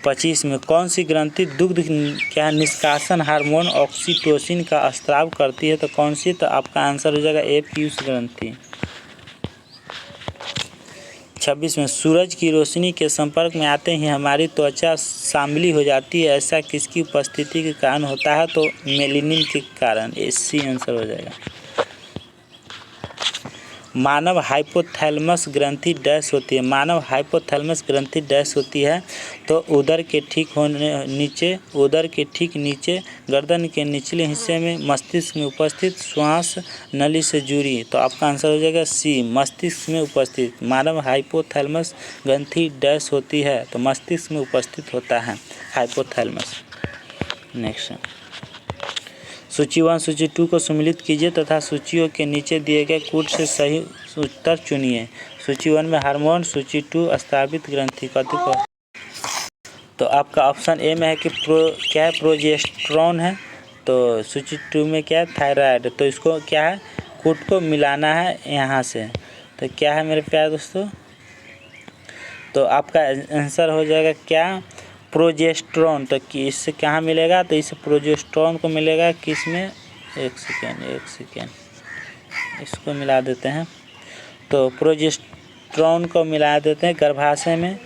25 में, कौन सी ग्रंथि दुग्ध निष्कासन हार्मोन ऑक्सीटोसिन का स्राव करती है? तो कौन सी? तो आपका आंसर हो जाएगा ए, पीयूष ग्रंथि। 26 में, सूरज की रोशनी के संपर्क में आते ही हमारी त्वचा सांवली हो जाती है, ऐसा किसकी उपस्थिति के कारण होता है? तो मेलानिन के कारण। सी आंसर हो जाएगा। मानव हाइपोथैलेमस ग्रंथि डैश होती है? मानव हाइपोथैलेमस ग्रंथि डैश होती है? तो उदर के ठीक नीचे गर्दन के निचले हिस्से में मस्तिष्क में उपस्थित श्वास नली से जुड़ी। तो आपका आंसर हो जाएगा सी, मस्तिष्क में उपस्थित। मानव हाइपोथैलेमस ग्रंथि डैश होती है? तो मस्तिष्क में उपस्थित होता है हाइपोथैलेमस। नेक्स्ट, सूची 1 सूची 2 को सम्मिलित कीजिए तथा सूचियों के नीचे दिए गए कूट से सही उत्तर चुनिए। सूची 1 में हार्मोन, सूची 2 स्रावित ग्रंथि। तो आपका ऑप्शन ए में है कि क्या है? प्रोजेस्टेरॉन है। तो सूची 2 में क्या है? थायराइड। तो इसको क्या है? कूट को मिलाना है यहाँ से। तो क्या है मेरे प्यारे दोस्तों? तो आपका आंसर हो जाएगा क्या? प्रोजेस्टेरॉन। तो कि इससे कहाँ मिलेगा? तो इस प्रोजेस्टेरॉन को मिलेगा किस में? एक सेकेंड इसको मिला देते हैं। तो प्रोजेस्टेरॉन को मिला देते हैं गर्भाशय में,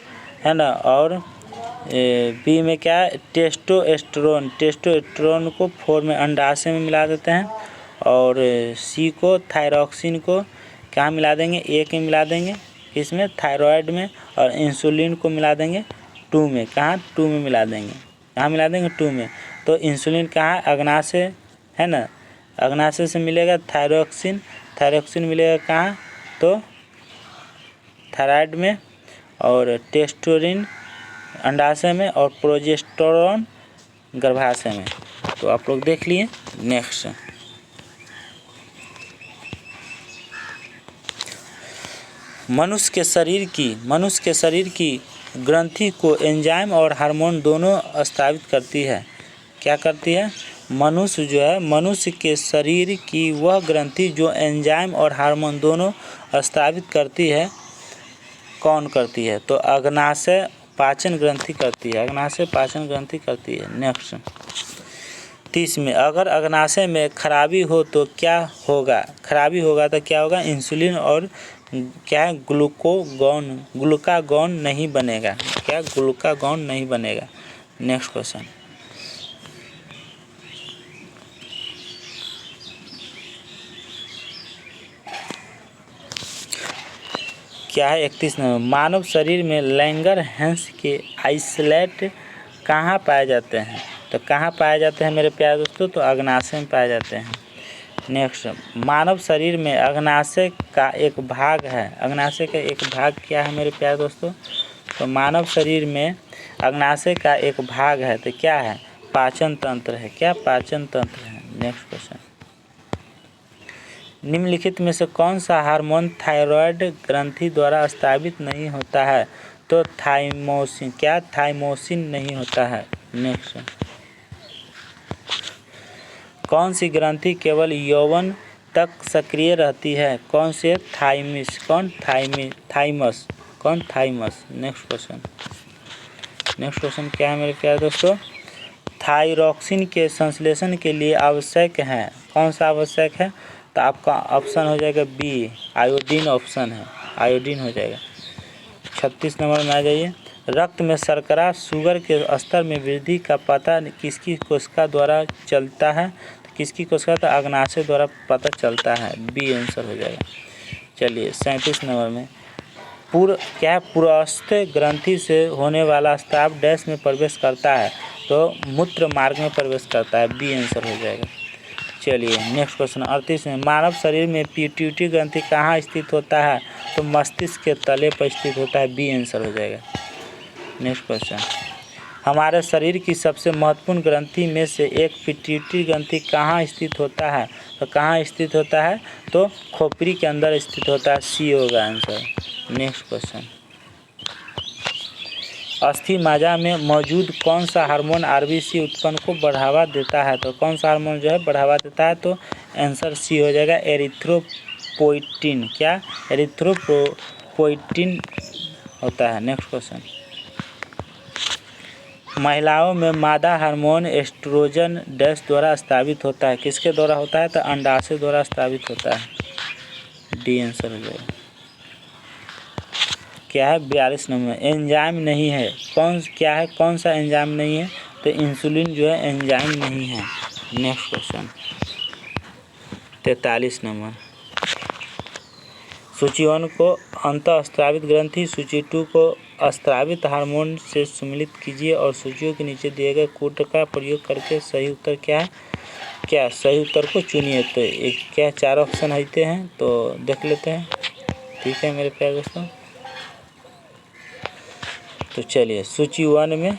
है ना। और बी में क्या है? टेस्टोस्टेरोन को 4 में अंडाशय में मिला देते हैं। और सी को, थायरॉक्सिन को कहाँ मिला देंगे? ए के मिला देंगे, इसमें थायराइड में। और इंसुलिन को मिला देंगे 2 में। कहाँ? 2 में मिला देंगे। कहाँ मिला देंगे? 2 में। तो इंसुलिन कहाँ? अग्नाशय, है ना। अग्नाशय से मिलेगा थायरॉक्सिन मिलेगा कहाँ? तो थायराइड में। और टेस्टोस्टेरोन अंडाशय में और प्रोजेस्टेरॉन गर्भाशय में। तो आप लोग देख लिए। नेक्स्ट, मनुष्य के शरीर की ग्रंथि को एंजाइम और हार्मोन दोनों स्रावित करती है। क्या करती है? मनुष्य के शरीर की वह ग्रंथि जो एंजाइम और हार्मोन दोनों स्रावित करती है, कौन करती है? तो अग्नाशय पाचन ग्रंथि करती है। नेक्स्ट, 30 में अगर अग्नाशय में खराबी हो तो क्या होगा? खराबी होगा तो क्या होगा? इंसुलिन और क्या है, ग्लूकागॉन नहीं बनेगा। क्या? ग्लूकागॉन नहीं बनेगा। नेक्स्ट क्वेश्चन, क्या है 31 नंबर, मानव शरीर में लैंगरहैंस के आइसोलेट कहाँ पाए जाते हैं? तो कहाँ पाए जाते हैं मेरे प्यारे दोस्तों? तो अग्नाशय में पाए जाते हैं। नेक्स्ट, मानव शरीर में अग्नाशय का एक भाग है। अग्नाशय का एक भाग क्या है मेरे प्यारे दोस्तों? तो मानव शरीर में अग्नाशय का एक भाग है, तो क्या है? पाचन तंत्र है। क्या? पाचन तंत्र है। नेक्स्ट क्वेश्चन, निम्नलिखित में से कौन सा हार्मोन थायराइड ग्रंथि द्वारा स्रावित नहीं होता है? तो थाइमोसिन। क्या? थाइमोसिन नहीं होता है। नेक्स्ट, कौन सी ग्रंथि केवल यौवन तक सक्रिय रहती है? कौन से? थाइमस। कौन? थाइमस। कौन? Thymus. Next question, next question क्या है मेरे प्यारे दोस्तों? थायरॉक्सिन के संश्लेषण के लिए आवश्यक है। कौन सा आवश्यक है? तो आपका ऑप्शन हो जाएगा बी, आयोडीन ऑप्शन है, आयोडीन हो जाएगा। 36 नंबर में आ जाइए, रक्त में शर्करा शुगर के स्तर में वृद्धि का पता किसकी कोशिका द्वारा चलता है? तो किसकी कोशिका? तो अग्नाशय द्वारा पता चलता है। बी आंसर हो जाएगा। चलिए 37 नंबर में, क्या है, पुरस्थ ग्रंथि से होने वाला स्राव डैश में प्रवेश करता है? तो मूत्र मार्ग में प्रवेश करता है। बी आंसर हो जाएगा। चलिए नेक्स्ट क्वेश्चन 38 में, मानव शरीर में पिट्यूटरी ग्रंथि कहाँ स्थित होता है? तो मस्तिष्क के तले पर स्थित होता है। बी आंसर हो जाएगा। नेक्स्ट क्वेश्चन, हमारे शरीर की सबसे महत्वपूर्ण ग्रंथि में से एक पिट्यूटरी ग्रंथि कहाँ स्थित होता है? तो कहाँ स्थित होता है? तो खोपड़ी के अंदर स्थित होता है। सी होगा आंसर। नेक्स्ट क्वेश्चन, अस्थि मज्जा में मौजूद कौन सा हार्मोन आरबीसी उत्पन्न को बढ़ावा देता है? तो कौन सा हार्मोन जो है बढ़ावा देता है? तो आंसर सी हो जाएगा, एरिथ्रोपोइटिन। क्या? एरिथ्रोपोइटिन होता है। नेक्स्ट क्वेश्चन, महिलाओं में मादा हार्मोन एस्ट्रोजन डैश द्वारा स्रावित होता है? किसके द्वारा होता है? तो अंडाशय द्वारा स्रावित होता है। डी आंसर हो जाएगा। क्या है 42 नंबर, एंजाइम नहीं है। क्या है? कौन सा एंजाइम नहीं है? तो इंसुलिन जो है एंजाइम नहीं है। नेक्स्ट क्वेश्चन 43 नंबर, सूची 1 को अंतःस्रावित ग्रंथि, सूची 2 को अस्रावित हार्मोन से सम्मिलित कीजिए और सूचियों के नीचे दिए गए कोड का प्रयोग करके सही उत्तर क्या है? क्या सही उत्तर को चुनिए। तो एक क्या 4 ऑप्शन आते हैं, तो देख लेते हैं। ठीक है मेरे प्यारे दोस्तों, तो चलिए सूची 1 में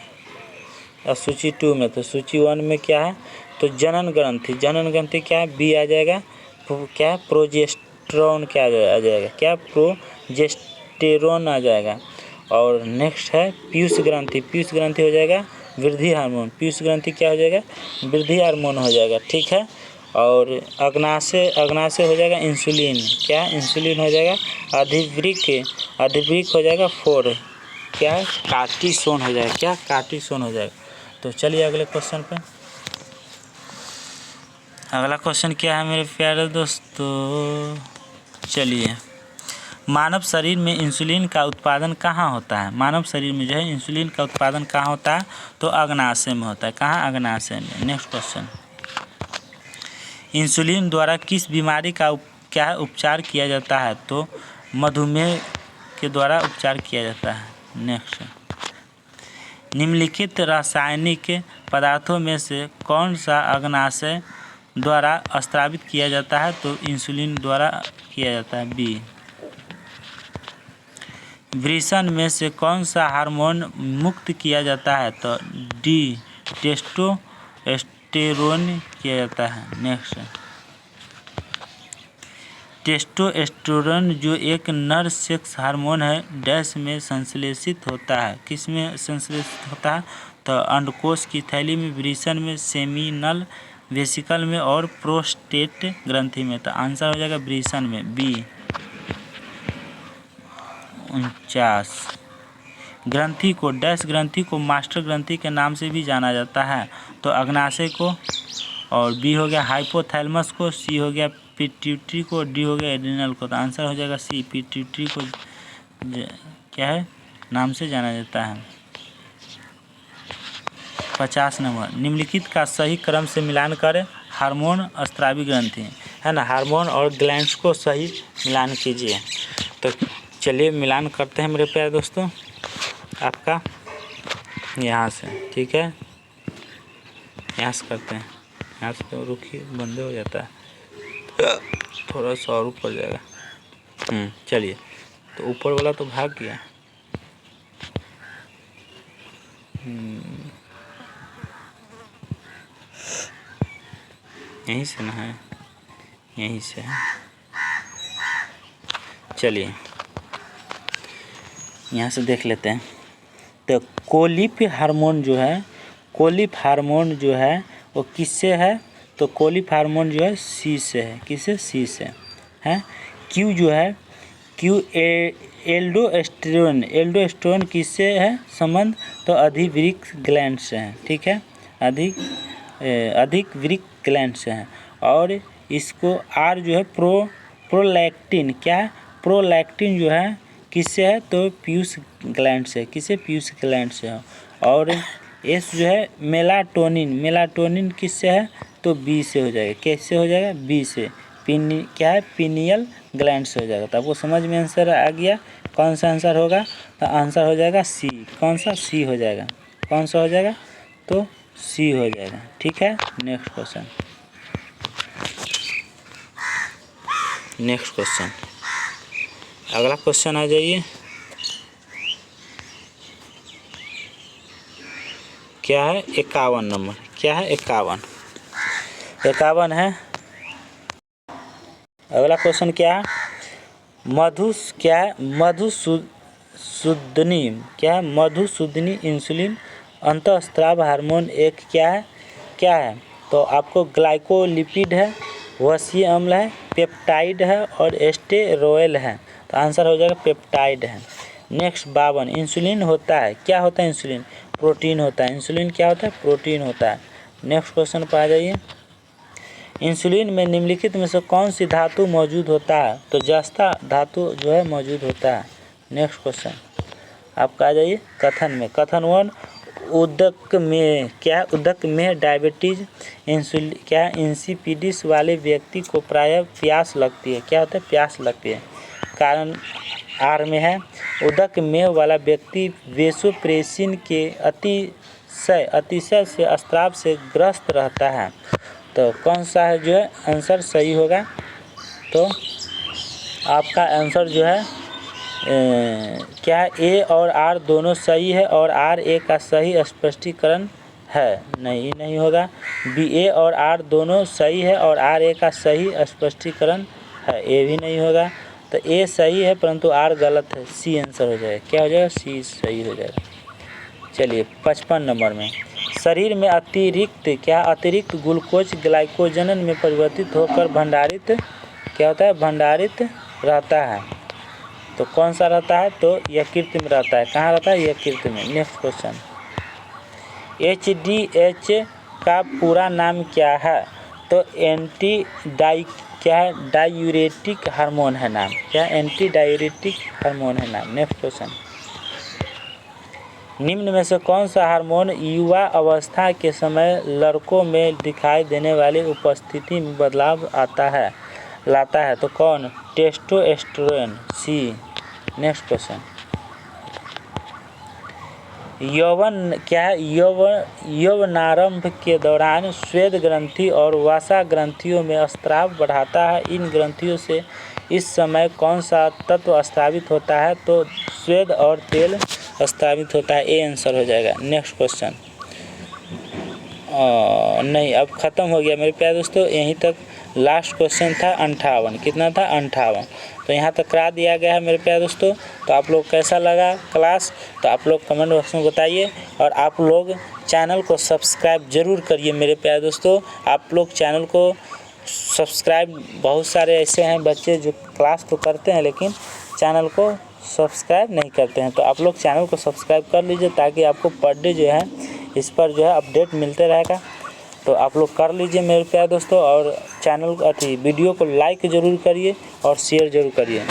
और सूची 2 में, तो सूची 1 में क्या है? तो जनन ग्रंथि। जनन ग्रंथि क्या है? बी आ जाएगा। क्या? प्रोजेस्टेरोन क्या आ जाएगा? क्या? प्रोजेस्टेरोन आ जाएगा। और नेक्स्ट है पीयूष ग्रंथि। पीयूष ग्रंथि हो जाएगा वृद्धि हार्मोन। पीयूष ग्रंथि क्या हो जाएगा? वृद्धि हार्मोन हो जाएगा। ठीक है। और अग्नाशय हो जाएगा इंसुलिन। क्या? इंसुलिन हो जाएगा। अधिवृक्क हो जाएगा 4। क्या है? कार्टिसोन हो जाएगा। क्या? कार्टिसोन हो जाएगा। तो चलिए अगले क्वेश्चन पे। अगला क्वेश्चन क्या है मेरे प्यारे दोस्तों? चलिए, मानव शरीर में इंसुलिन का उत्पादन कहाँ होता है? मानव शरीर में जो है इंसुलिन का उत्पादन कहाँ होता है? तो अग्नाशय में होता है। कहाँ? अग्नाशय में। नेक्स्ट क्वेश्चन, इंसुलिन द्वारा किस बीमारी का क्या है उपचार किया जाता है? तो मधुमेह के द्वारा उपचार किया जाता है। नेक्स्ट, निम्नलिखित रासायनिक पदार्थों में से कौन सा अग्नाशय द्वारा स्रावित किया जाता है? तो इंसुलिन द्वारा किया जाता है। बी, वृषण में से कौन सा हार्मोन मुक्त किया जाता है? तो डी, टेस्टोस्टेरोन किया जाता है। नेक्स्ट, टेस्टोस्टेरोन जो एक नर सेक्स हार्मोन है डैश में संश्लेषित होता है? किस में संश्लेषित होता है? तो अंडकोश की थैली में, वृषण में, सेमिनल वेसिकल में और प्रोस्टेट ग्रंथि में। तो आंसर हो जाएगा वृषण में। बी 49। ग्रंथि को मास्टर ग्रंथि के नाम से भी जाना जाता है? तो अग्नाशय को और बी हो गया हाइपोथैलेमस को, सी हो गया पिट्यूटरी को, डी हो गया एड्रिनल को। तो आंसर हो जाएगा सी, पिट्यूटरी को क्या है नाम से जाना जाता है। 50 नंबर, निम्नलिखित का सही क्रम से मिलान करें। हार्मोन, स्रावी ग्रंथि, है ना, हार्मोन और ग्लैंड्स को सही मिलान कीजिए। तो चलिए मिलान करते हैं मेरे प्यारे दोस्तों, आपका यहाँ से, ठीक है, यहाँ से करते हैं, यहाँ से तो रुकिए बंद हो जाता है, थोड़ा सा और ऊपर जाएगा। चलिए, तो ऊपर वाला तो भाग गया। यहीं से ना है, यहीं से है। चलिए यहाँ से देख लेते हैं। तो कोलिप हार्मोन जो है, कोलिप हार्मोन जो है वो किससे है? तो कोलिप हार्मोन जो है सी से है। किससे? सी से है। क्यू जो है, क्यू एल्डोस्टेरोन, एल्डोस्टेरोन किससे है संबंध? तो अधिवृक्क ग्लैंड से है, ठीक है, अधिक वृक्क ग्लैंड से है। और इसको आर जो है प्रोलैक्टिन, क्या है? प्रोलैक्टिन जो है किससे है? तो पीयूष ग्लैंड से। किससे? पीयूष ग्लैंड से है। और एस जो है मेलाटोनिन, मेलाटोनिन किससे है? तो बी से हो जाएगा। कैसे हो जाएगा? बी से। क्या है? पीनियल ग्लैंड से हो जाएगा। तो आपको समझ में आंसर आ गया। कौन सा आंसर होगा? तो आंसर हो जाएगा सी। कौन सा? सी हो जाएगा। कौन सा हो जाएगा? तो सी हो जाएगा, ठीक है। नेक्स्ट क्वेश्चन, नेक्स्ट क्वेश्चन, अगला क्वेश्चन आ जाइए। क्या है? 51 नंबर। क्या है? 51, 51 है। अगला क्वेश्चन क्या है? क्या है? मधुसूदनी, क्या है? मधुसूदनी इंसुलिन अंतःस्राव हार्मोन एक क्या है? क्या है? तो आपको ग्लाइकोलिपिड है, वसीय अम्ल है, पेप्टाइड है और स्टेरॉयल है। तो आंसर हो जाएगा पेप्टाइड है। नेक्स्ट 52, इंसुलिन होता है, क्या होता है? इंसुलिन प्रोटीन होता है। इंसुलिन क्या होता है? प्रोटीन होता है। नेक्स्ट क्वेश्चन पर आ जाइए। इंसुलिन में निम्नलिखित में से कौन सी धातु मौजूद होता है? तो जस्ता धातु जो है मौजूद होता है। नेक्स्ट क्वेश्चन आपका आ जाइए कथन में। कथन 1, उदक में, क्या है? उदक में डायबिटीज इंसुलिन, क्या है? इंसिपिडिस वाले व्यक्ति को प्रायः प्यास लगती है। क्या होता है? प्यास लगती है। कारण आर में है, उदक में वाला व्यक्ति वेसोप्रेसिन के अतिशय से स्राव से ग्रस्त रहता है। तो कौन सा है जो है आंसर सही होगा? तो आपका आंसर जो है क्या है? ए और आर दोनों सही है और आर ए का सही स्पष्टीकरण है। नहीं होगा। बी, ए और आर दोनों सही है और आर ए का सही स्पष्टीकरण है। ए भी नहीं होगा। तो ए सही है परंतु आर गलत है। सी आंसर हो जाएगा। क्या हो जाएगा? सी सही हो जाएगा। चलिए 55 नंबर में, शरीर में अतिरिक्त ग्लूकोज ग्लाइकोजन में परिवर्तित होकर भंडारित, क्या होता है? भंडारित रहता है। तो कौन सा रहता है? तो यकृत में रहता है। कहाँ रहता है? यकृत में। नेक्स्ट क्वेश्चन, HDH का पूरा नाम क्या है? तो क्या है? डायूरेटिक हार्मोन है नाम। क्या? एंटी डायूरेटिक हार्मोन है नाम। नेक्स्ट क्वेश्चन, निम्न में से कौन सा हार्मोन युवा अवस्था के समय लड़कों में दिखाई देने वाली उपस्थिति में बदलाव लाता है? तो कौन? टेस्टोस्टेरोन। सी। नेक्स्ट क्वेश्चन, यौवन, क्या है? यौवनारंभ के दौरान श्वेत ग्रंथि और वसा ग्रंथियों में स्राव बढ़ाता है। इन ग्रंथियों से इस समय कौन सा तत्व स्रावित होता है? तो श्वेत और तेल स्रावित होता है। ए आंसर हो जाएगा। नेक्स्ट क्वेश्चन, नहीं, अब ख़त्म हो गया मेरे प्यारे दोस्तों। यहीं तक लास्ट क्वेश्चन था 58। कितना था? 58। तो यहाँ तक करा दिया गया है मेरे प्यारे दोस्तों। तो आप लोग कैसा लगा क्लास? तो आप लोग कमेंट बॉक्स में बताइए और आप लोग चैनल को सब्सक्राइब ज़रूर करिए मेरे प्यारे दोस्तों। आप लोग चैनल को सब्सक्राइब, बहुत सारे ऐसे हैं बच्चे जो क्लास तो करते हैं लेकिन चैनल को सब्सक्राइब नहीं करते हैं। तो आप लोग चैनल को सब्सक्राइब कर लीजिए ताकि आपको पर डे जो है इस पर जो है अपडेट मिलते रहेगा। तो आप लोग कर लीजिए मेरे प्यारे दोस्तों, और चैनल वीडियो को लाइक ज़रूर करिए और शेयर ज़रूर करिए।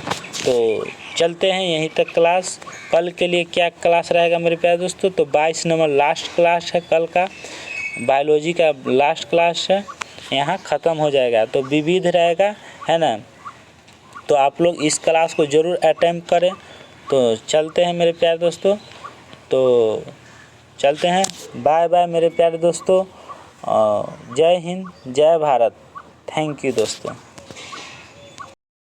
तो चलते हैं यहीं तक क्लास। कल के लिए क्या क्लास रहेगा मेरे प्यारे दोस्तों, तो 22 नंबर लास्ट क्लास है कल का, बायोलॉजी का लास्ट क्लास है, यहाँ ख़त्म हो जाएगा। तो विविध रहेगा, है ना। तो आप लोग इस क्लास को ज़रूर अटेम्प्ट करें। तो चलते हैं मेरे प्यारे दोस्तों, तो चलते हैं। बाय बाय मेरे प्यारे दोस्तों। जय हिंद, जय भारत। थैंक यू दोस्तों।